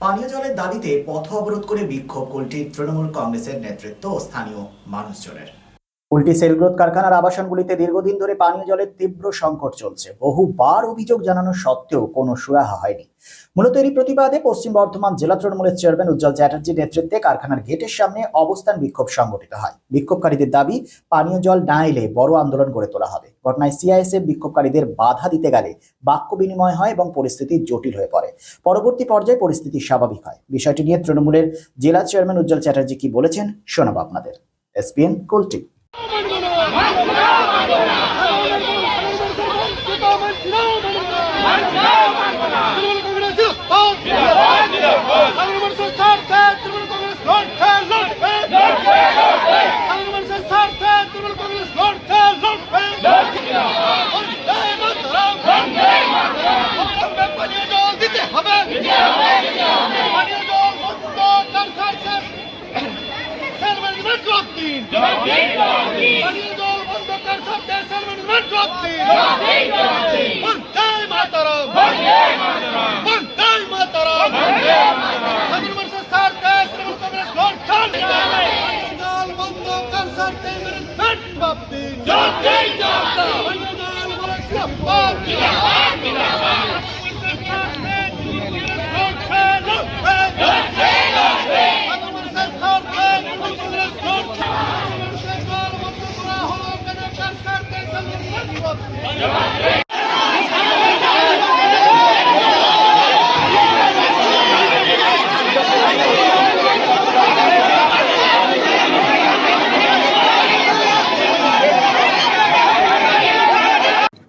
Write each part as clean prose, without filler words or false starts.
পানীয় জলের দাবিতে পথ অবরোধ করে বিক্ষোভ কুলটি তৃণমূল কংগ্রেসের নেতৃত্ব ও স্থানীয় মানুষজনের। কুলটি সেলগ্রোথ কারখানার আবাসনগুলিতে দীর্ঘদিন ধরে পানীয় জলের তীব্র সংকট চলছে। বহুবার অভিযোগ জানানো সত্ত্বেও কোনো সুরাহা হয়নি। মূলত এরই প্রতিবাদে পশ্চিম বর্ধমান জেলা তৃণমূলের চেয়ারম্যান উজ্জ্বল চ্যাটার্জির নেতৃত্বে কারখানার গেটের সামনে অবস্থান বিক্ষোভ সংগঠিত হয়। বিক্ষোভকারীদের দাবি, পানীয় জল না এলে বড় আন্দোলন গড়ে তোলা হবে। ঘটনায় সিআইএসএফ বিক্ষোভকারীদের বাধা দিতে গেলে বাক্য বিনিময় হয় এবং পরিস্থিতি জটিল হয়ে পড়ে। পরবর্তী পর্যায়ে পরিস্থিতি স্বাভাবিক হয়। বিষয়টি নিয়ে তৃণমূলের জেলা চেয়ারম্যান উজ্জ্বল চ্যাটার্জি কি বলেছেন শোনাবো আপনাদের। এসপিএন কুলটি।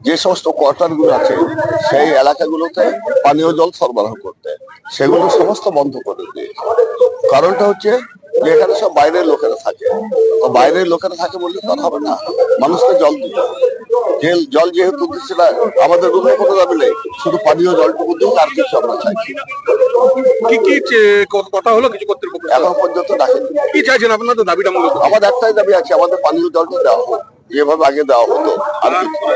যে সমস্ত কোয়ার্টারগুলো আছে সেই এলাকাগুলোতে পানীয় জল সরবরাহ করতে, সেগুলো সমস্ত বন্ধ করে দিয়ে। কারণটা হচ্ছে যে এখানে সব বাইরের লোকেরা থাকে, তো বাইরের লোকেরা থাকে বললে তার হবে না, মানুষকে জল দিতে হবে। যে জল যেহেতু দিচ্ছে না, আমাদের অন্য কোনো দাবি নেই, শুধু পানীয় জলটুকু দিন, আর কিছু আমরা চাইছি। কি কথা হলো কিছু কর্তৃপক্ষ এখন পর্যন্ত ডাকেনি। কি চাইছেন আপনাদের দাবিটা? মূলত আমাদের একটাই দাবি আছে, আমাদের পানীয় জলটা দেওয়া হোক যেভাবে আগে দেওয়া হতো। আর কিছু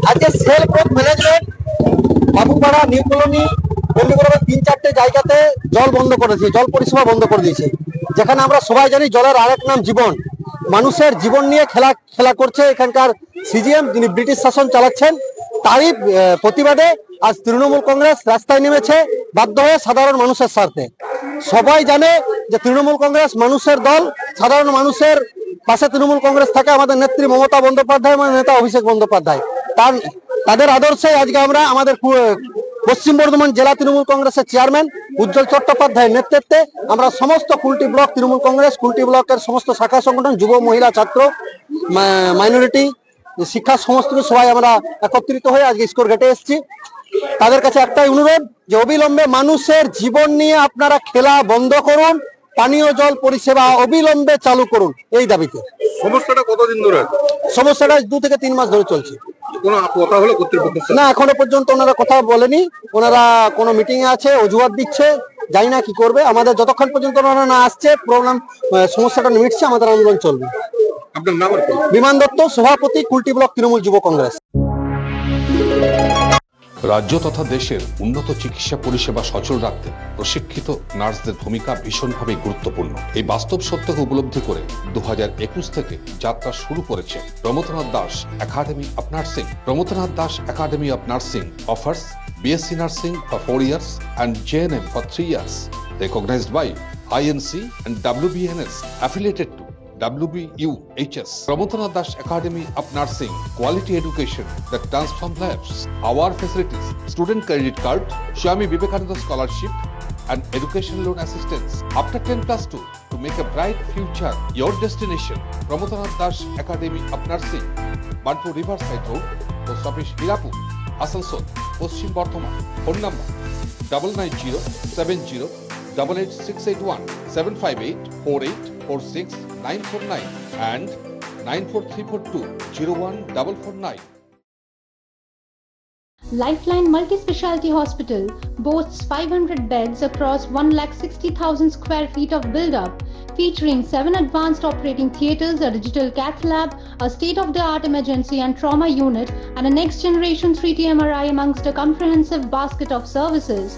আজকে cell growth management Babupara, new colony, বন্দিপুরের 3-4টে জায়গাতে জল বন্ধ করেছে, জল পরিষেবা বন্ধ করে দিয়েছে। যেখানে আমরা সবাই জানি জলের আরেক নাম জীবন। মানুষের জীবন নিয়ে খেলা করছে এখানকার সিজিএম, যিনি ব্রিটিশ শাসন চালাচ্ছেন। তারই প্রতিবাদে আজ তৃণমূল কংগ্রেস রাস্তায় নেমেছে, বাধ্য হয়ে সাধারণ মানুষের স্বার্থে। সবাই জানে যে তৃণমূল কংগ্রেস মানুষের দল, সাধারণ মানুষের পাশে তৃণমূল কংগ্রেস থাকে। আমাদের নেত্রী মমতা বন্দ্যোপাধ্যায়, আমাদের নেতা অভিষেক বন্দ্যোপাধ্যায়, তাদের আদর্শে আজকে আমরা আমাদের পশ্চিম বর্ধমান জেলা তৃণমূল কংগ্রেসের চেয়ারম্যান উজ্জ্বল চট্টোপাধ্যায়ের নেতৃত্বে আমরা সমস্ত কুলটি ব্লক তৃণমূল কংগ্রেস, কুলটি ব্লকের সমস্ত শাখা সংগঠন, যুব, মহিলা, ছাত্র, মাইনরিটি, শিক্ষা, সমস্ত সবাই আমরা একত্রিত হয়ে আজকে স্কোর গেটে এসেছি। তাদের কাছে একটাই অনুরোধ যে অবিলম্বে মানুষের জীবন নিয়ে আপনারা খেলা বন্ধ করুন, পানীয় জল পরিষেবা অবিলম্বে চালু করুন, এই দাবিতে। সমস্যাটা কতদিন ধরে? সমস্যাটা 2 থেকে 3 মাস ধরে চলছে। কোনো কথা হলো কর্তৃপক্ষ? না, এখনো পর্যন্ত ওনারা কথা বলেনি। ওনারা কোনো মিটিং এ আছে, অজুহাত দিচ্ছে, জানি না কি করবে। আমাদের যতক্ষণ পর্যন্ত ওনারা না আসছে, প্রবলেম সমস্যাটা মিটছে, আমাদের আন্দোলন চলবে। আপনার নাম? বিমান দত্ত, সভাপতি, কুলটি ব্লক তৃণমূল যুব কংগ্রেস। রাজ্য তথা দেশের উন্নত চিকিৎসা পরিষেবা সচল রাখতে প্রশিক্ষিত নার্সদের ভূমিকা ভীষণভাবে গুরুত্বপূর্ণ। এই বাস্তব সত্যকে উপলব্ধি করে 2021 থেকে যাত্রা শুরু করেছে Pramathanath Das academy of nursing. Pramathanath Das academy of nursing offers BSc Nursing for 4 years and JNM for 3 years, recognized by INC and WBNS, affiliated to WBUHS. Pramodanath Das Academy of Nursing, quality education that transforms lives. Our facilities: student credit card, Swami Vivekananda scholarship, and education loan assistance. After 10+2, to make a bright future your destination. Pramodanath Das Academy of Nursing, Bantu Riverside Road, Post Office Hirapur, Asansol, Paschim Bardhaman. Phone number 9907088681 7584846 949 and 94342 Lifeline Multi-Speciality Hospital boasts 500 beds across 160,000 square feet of build-up, featuring 7 advanced operating theatres, a digital cath lab, a state-of-the-art emergency and trauma unit, and a next-generation 3D MRI amongst a comprehensive basket of services.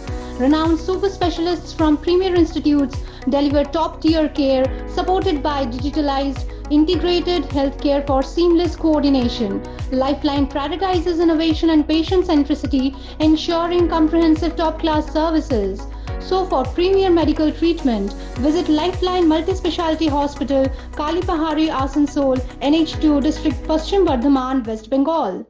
Renowned super specialists from premier institutes deliver top-tier care, supported by digitalized, integrated healthcare for seamless coordination. Lifeline prioritizes innovation and patient centricity, ensuring comprehensive top-class services. So for premier medical treatment, visit Lifeline Multi-Speciality Hospital, Kalipahari, Asansol, NH2 District, Paschim Bardhaman, West Bengal.